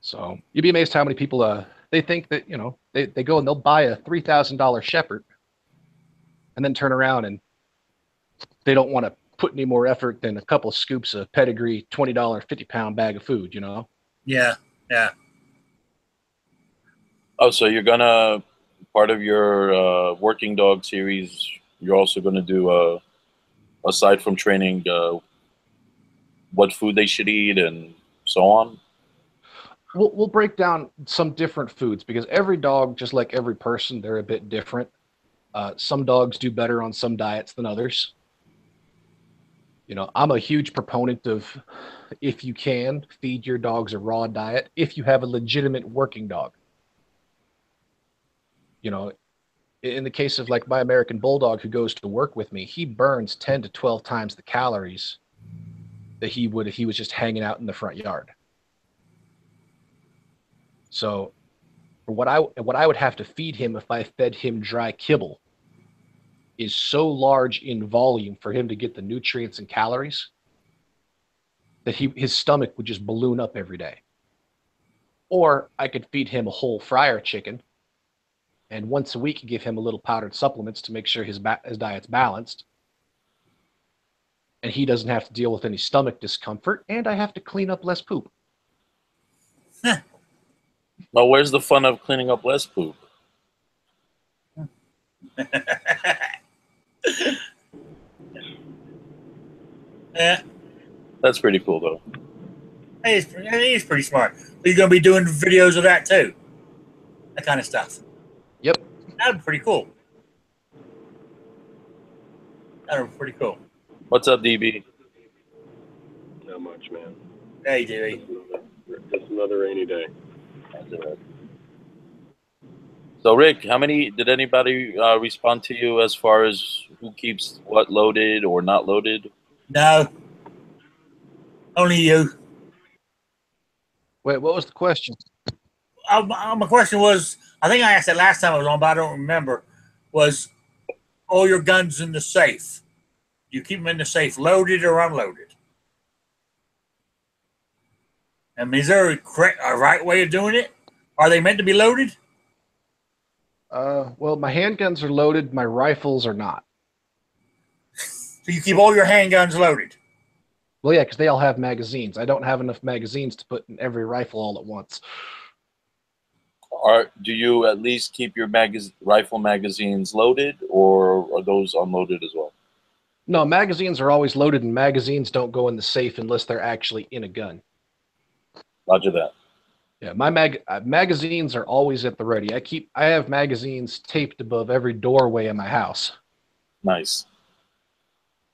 So you'd be amazed how many people they think that they go and they'll buy a $3,000 shepherd, and then turn around and they don't want to put any more effort than a couple of scoops of pedigree $20 50-pound bag of food. Yeah. Yeah. Oh, so you're gonna, part of your working dog series, you're also gonna do aside from training, what food they should eat and so on? We'll break down some different foods because every dog, just like every person, they're a bit different. Some dogs do better on some diets than others. I'm a huge proponent of, if you can, feed your dogs a raw diet if you have a legitimate working dog. In the case of like my American Bulldog who goes to work with me, he burns 10 to 12 times the calories that he would if he was just hanging out in the front yard. So what I would have to feed him if I fed him dry kibble is so large in volume for him to get the nutrients and calories that his stomach would just balloon up every day. Or I could feed him a whole fryer chicken and once a week give him a little powdered supplements to make sure his diet's balanced. And he doesn't have to deal with any stomach discomfort, and I have to clean up less poop. Well, where's the fun of cleaning up less poop? Yeah. That's pretty cool, though. He's pretty smart. You're going to be doing videos of that, too. That kind of stuff. Yep. That would be pretty cool. That would be pretty cool. What's up, DB? Not much, man. Hey, DB. Just another rainy day. So, Rick, did anybody respond to you as far as who keeps what loaded or not loaded? No. Only you. Wait, what was the question? My question was, I think I asked that last time I was on, but I don't remember, was all your guns in the safe. Do you keep them in the safe loaded or unloaded? I mean, is there a right way of doing it? Are they meant to be loaded? Well, my handguns are loaded. My rifles are not. So you keep all your handguns loaded? Well, yeah, because they all have magazines. I don't have enough magazines to put in every rifle all at once. Do you at least keep your rifle magazines loaded, or are those unloaded as well? No, magazines are always loaded, and magazines don't go in the safe unless they're actually in a gun. Roger that. Yeah, my magazines are always at the ready. I have magazines taped above every doorway in my house. Nice.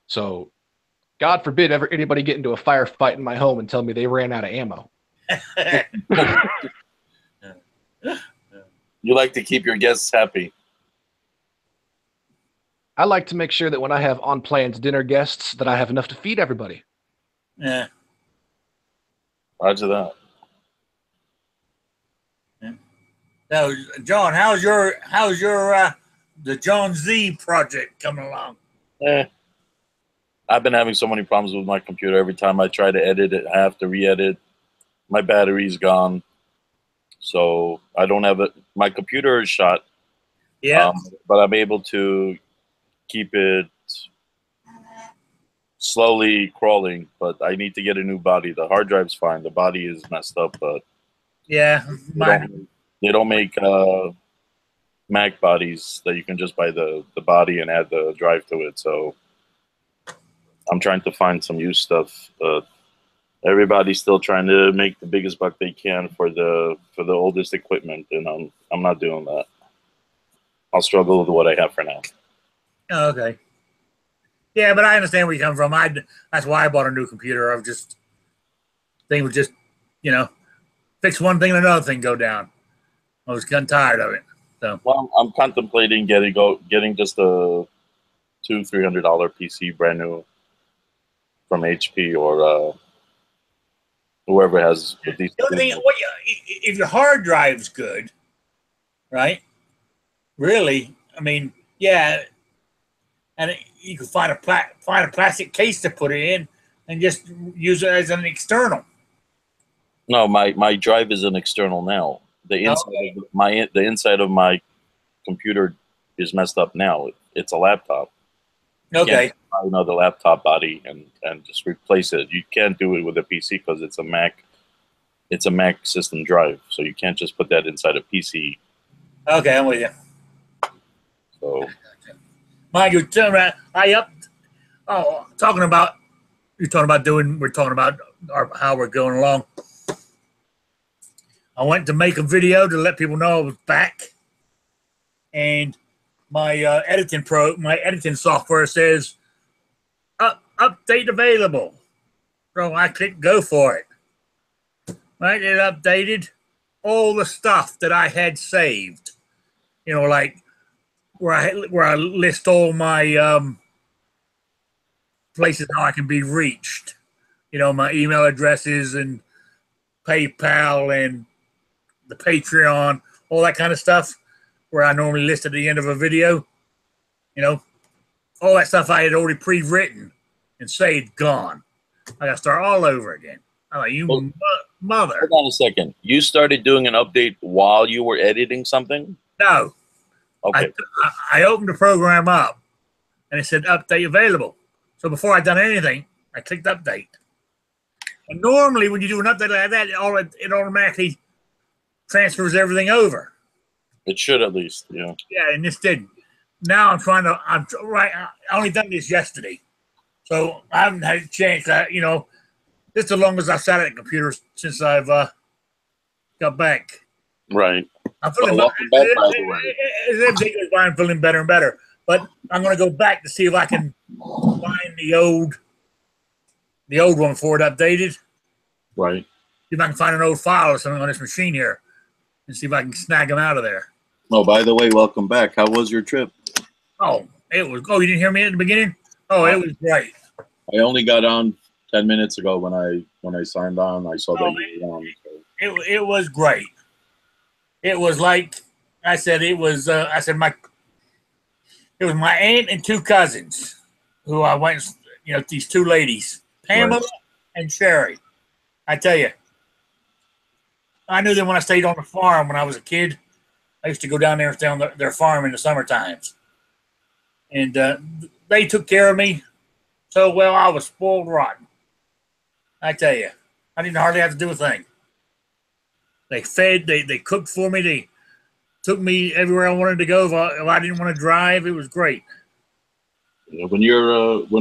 So, God forbid ever anybody get into a firefight in my home and tell me they ran out of ammo. You like to keep your guests happy. I like to make sure that when I have on-planned dinner guests that I have enough to feed everybody. Yeah. Roger that. Yeah. So, John, how's your the John Z project coming along? I've been having so many problems with my computer. Every time I try to edit it, I have to re-edit. My battery's gone, so I don't have it. My computer is shot. Yeah. But I'm able to keep it slowly crawling. But I need to get a new body. The hard drive's fine. The body is messed up, but Yeah. they don't make Mac bodies that you can just buy the body and add the drive to it. So I'm trying to find some used stuff. Everybody's still trying to make the biggest buck they can for the oldest equipment, and I'm not doing that. I'll struggle with what I have for now. Oh, okay. Yeah, but I understand where you come from. That's why I bought a new computer. Thing was just, fix one thing and another thing go down. I was getting tired of it. So. Well, I'm contemplating getting just a $200-300 PC brand new from HP or whoever has a decent. The only thing, if your hard drive's good, right? Really, I mean, yeah, and you can find a plastic case to put it in and just use it as an external. No, my drive is an external now. The inside of my computer is messed up now. It's a laptop. Okay. Buy another laptop body and just replace it. You can't do it with a PC because it's a Mac. It's a Mac system drive, so you can't just put that inside a PC. Okay, I'm with you. So, mind you, we're talking about how we're going along. I went to make a video to let people know I was back, and my editing software says update available. So I clicked go for it. Right, it updated all the stuff that I had saved. Like where I list all my places how I can be reached. My email addresses and PayPal and the Patreon, all that kind of stuff, where I normally list at the end of a video. All that stuff I had already pre-written and saved, gone. I got to start all over again. I'm like, mother. Hold on a second. You started doing an update while you were editing something? No. Okay. I opened the program up, and it said update available. So before I'd done anything, I clicked update. And normally, when you do an update like that, it automatically transfers everything over. It should at least, yeah. Yeah, and this didn't. Now I only done this yesterday, so I haven't had a chance. This is the longest I've sat at the computer since I've got back. Right. I'm feeling welcome back, by the way. I'm feeling better and better, but I'm going to go back to see if I can find the old one before it updated. Right. See if I can find an old file or something on this machine here, and see if I can snag them out of there. Oh, by the way, welcome back. How was your trip? Oh, you didn't hear me at the beginning? Oh, it was great. I only got on 10 minutes ago when I signed on. I saw that you were on. So. It was great. It was like I said. It was my aunt and two cousins who I went. These two ladies, Pamela and Sherry. I tell you, I knew them when I stayed on the farm when I was a kid. I used to go down there and stay on their farm in the summer times. And they took care of me so well. I was spoiled rotten. I tell you, I didn't hardly have to do a thing. They fed, they cooked for me. They took me everywhere I wanted to go. If I didn't want to drive, it was great. Yeah, when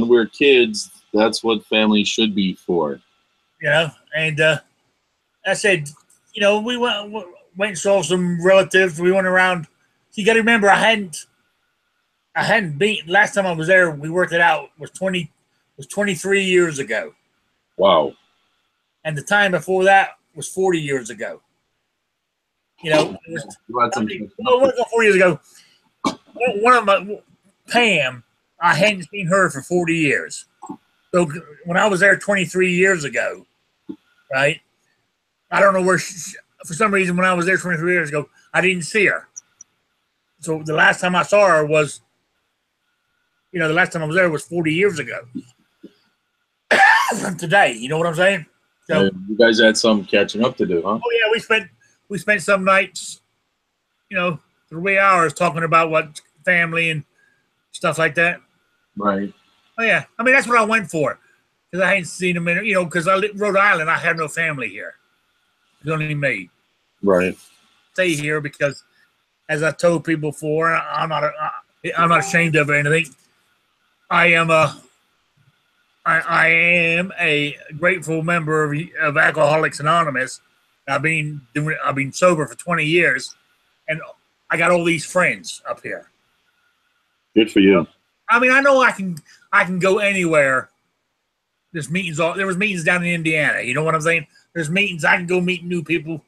we're kids, that's what family should be for. And I said, you know, we went and saw some relatives. We went around. You got to remember, I hadn't been. Last time I was there, we worked it out. Was 23 years ago. Wow. And the time before that was 40 years ago. You know, You had some- it wasn't 40 years ago. One of my Pam, I hadn't seen her for 40 years. So when I was there 23 years ago, right? I don't know where for some reason when I was there 23 years ago, I didn't see her. So the last time I saw her was, you know, the last time I was there was 40 years ago. From today, you know what I'm saying? So you guys had some catching up to do, huh? oh yeah, we spent some nights, you know, 3 hours talking about what family and stuff like that. Right. Oh yeah, I mean that's what I went for, because I hadn't seen them in, you know, because Rhode Island, I have no family here. It's only me. Right. Stay here because, as I told people before, I'm not ashamed of anything. I am a grateful member of Alcoholics Anonymous. I've been sober for 20 years, and I got all these friends up here. Good for you. I mean, I know I can go anywhere. There was meetings down in Indiana. You know what I'm saying? There's meetings. I can go meet new people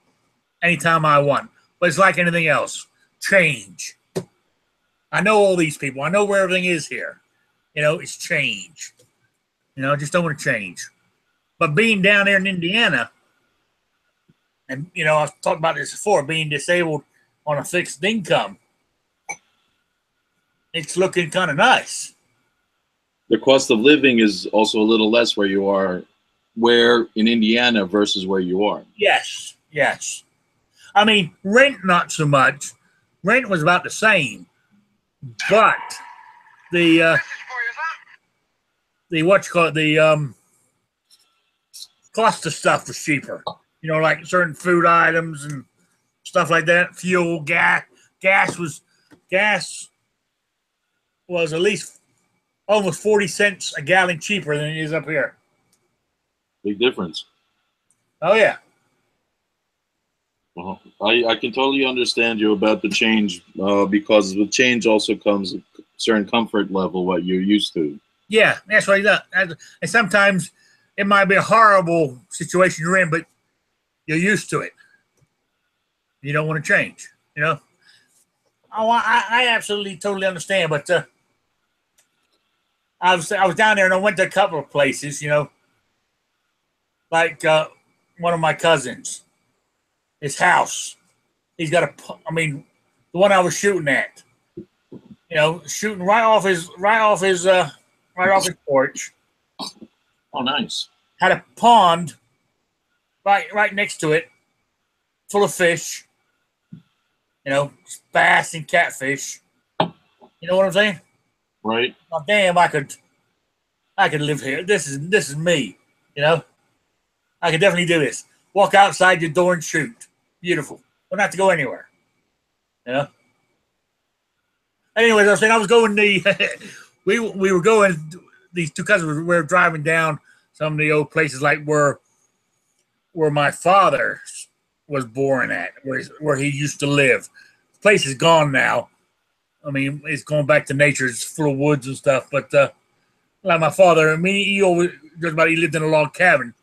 anytime I want. But it's like anything else. Change. I know all these people. I know where everything is here. You know, it's change. You know, I just don't want to change. But being down there in Indiana, and, you know, I've talked about this before, being disabled on a fixed income, it's looking kind of nice. The cost of living is also a little less where you are, where in Indiana versus where you are. Yes, yes. I mean, rent not so much. Rent was about the same, but the cost of stuff was cheaper. You know, like certain food items and stuff like that. Fuel, gas was at least almost 40 cents a gallon cheaper than it is up here. Big difference. Oh yeah. Well, I can totally understand you about the change, because with change also comes a certain comfort level, what you're used to. Yeah, that's what he does. And sometimes it might be a horrible situation you're in, but you're used to it. You don't want to change, you know? Oh, I absolutely, totally understand. But I was down there and I went to a couple of places, you know, like one of my cousins, his house. He's got the one I was shooting at, you know, shooting right off his porch. Oh, nice. Had a pond right next to it, full of fish. You know, bass and catfish. You know what I'm saying? Right. Oh, damn, I could live here. This is me. You know, I could definitely do this. Walk outside your door and shoot. Beautiful. Don't have to go anywhere. You know. Anyways, I was saying I was going we were going. These two cousins were driving down some of the old places like where my father was born at, where he used to live. The place is gone now. I mean, it's going back to nature. It's full of woods and stuff. But like my father, I mean, he lived in a log cabin.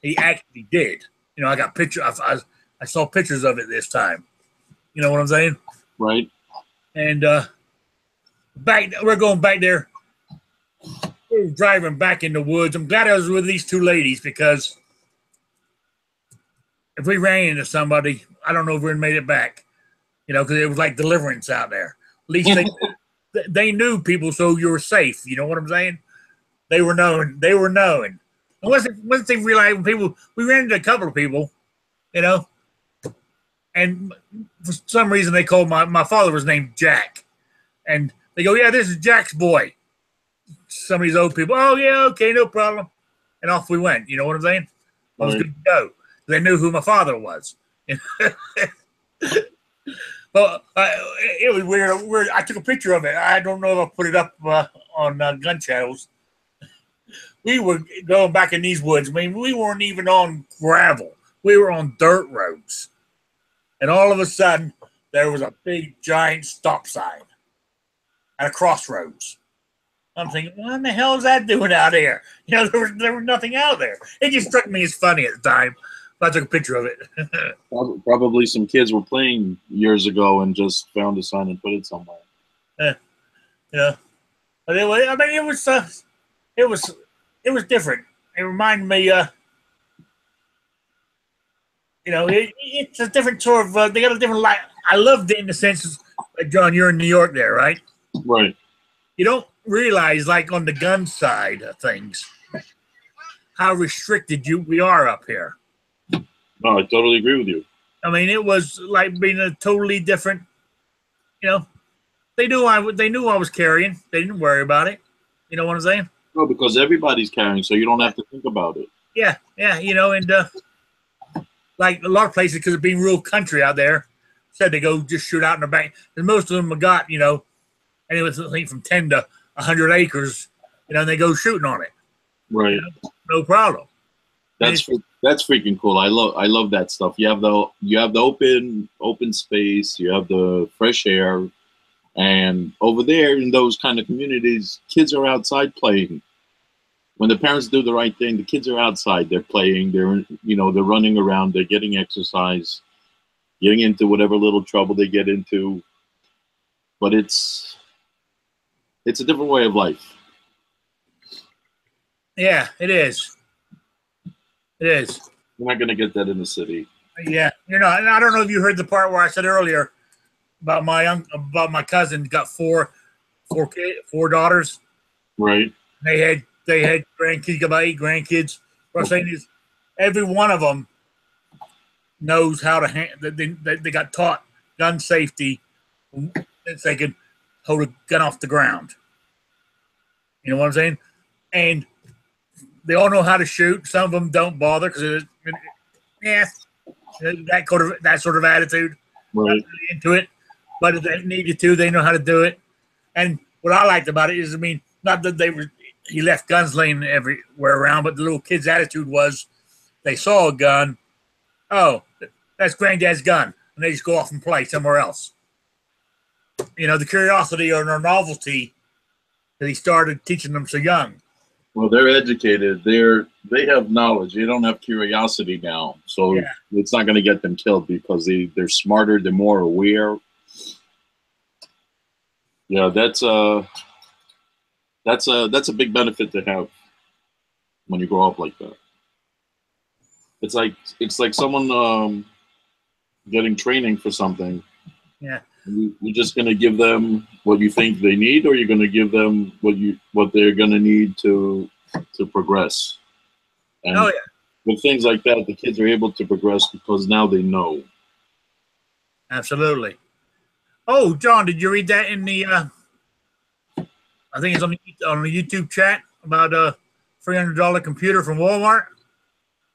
He actually did. You know, I got pictures. I saw pictures of it this time. You know what I'm saying? Right. And we're going back there. We're driving back in the woods. I'm glad I was with these two ladies, because if we ran into somebody, I don't know if we made it back. You know, because it was like deliverance out there. At least they knew people, so you were safe. You know what I'm saying? They were knowing. And once they realized, we ran into a couple of people, you know, and for some reason they called my father was named Jack, and they go, yeah, this is Jack's boy. Some of these old people, oh yeah, okay, no problem, and off we went. You know what I'm saying? I was good to go. They knew who my father was. Well, it was weird. I took a picture of it. I don't know if I put it up on gun channels. We were going back in these woods. I mean, we weren't even on gravel. we were on dirt roads. And all of a sudden, there was a big, giant stop sign at a crossroads. I'm thinking, what in the hell is that doing out here? You know, there was nothing out there. It just struck me as funny at the time. I took a picture of it. Probably some kids were playing years ago and just found a sign and put it somewhere. Yeah, but anyway, I mean, it was different. It reminded me, you know, it's a different sort of. They got a different life. I loved it in the sense, like John, you're in New York, there, right? Right. You don't realize, like on the gun side of things, how restricted we are up here. No, I totally agree with you. I mean, it was like being a totally different. You know, they knew I was carrying. They didn't worry about it. You know what I'm saying? No, because everybody's carrying, so you don't have to think about it. Yeah. You know, and like a lot of places, because it being rural country out there, said they go just shoot out in the back. And most of them have got, you know, anyway, I think from 10 to 100 acres, you know, and they go shooting on it. Right. You know, no problem. That's freaking cool. I love that stuff. You have the open space. You have the fresh air, and over there in those kind of communities, kids are outside playing. When the parents do the right thing, the kids are outside. They're playing. They're running around. They're getting exercise, getting into whatever little trouble they get into. But it's a different way of life. Yeah, it is. It is. You're not going to get that in the city. Yeah, you know, and I don't know if you heard the part where I said earlier about my cousin got four daughters. Right. They had grandkids, about 8 grandkids. What I'm saying is, every one of them knows how to they got taught gun safety since they could hold a gun off the ground. You know what I'm saying? And they all know how to shoot. Some of them don't bother because, that sort of attitude. Right. Not really into it, but if they needed to, they know how to do it. And what I liked about it is, I mean, not that he left guns laying everywhere around, but the little kid's attitude was, they saw a gun, oh, that's granddad's gun, and they just go off and play somewhere else. You know, the curiosity or the novelty that he started teaching them so young. Well, they're educated. They have knowledge. They don't have curiosity now, so Yeah. It's not going to get them killed because they're smarter. They're more aware. Yeah, that's a big benefit to have when you grow up like that. It's like someone getting training for something. Yeah. You're just going to give them what you think they need, or you're going to give them what they're going to need to progress. And with things like that, the kids are able to progress because now they know. Absolutely. Oh, John, did you read that in the? I think it's on the YouTube chat about a $300 computer from Walmart.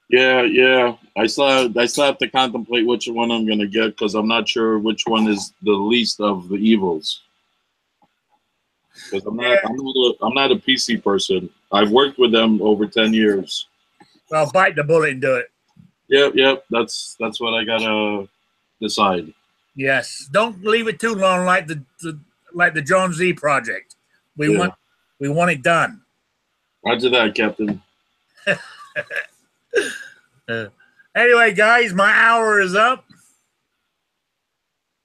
Yeah. I still have to contemplate which one I'm gonna get because I'm not sure which one is the least of the evils. Because I'm not a PC person. I've worked with them over 10 years. Well, bite the bullet and do it. Yep. That's what I gotta decide. Yes. Don't leave it too long, like the John Z project. We want it done. Roger that, Captain. Anyway, guys, my hour is up.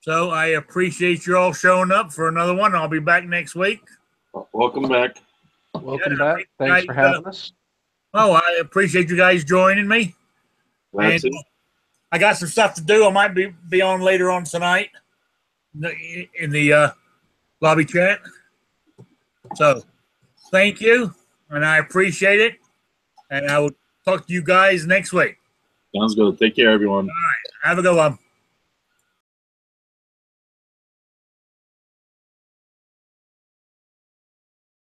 So I appreciate you all showing up for another one. I'll be back next week. Welcome back. Welcome back. Thanks for having us. Oh, I appreciate you guys joining me. That's it. I got some stuff to do. I might be on later on tonight in the lobby chat. So thank you, and I appreciate it. And I will talk to you guys next week. Sounds good. Take care, everyone. All right. Have a good one.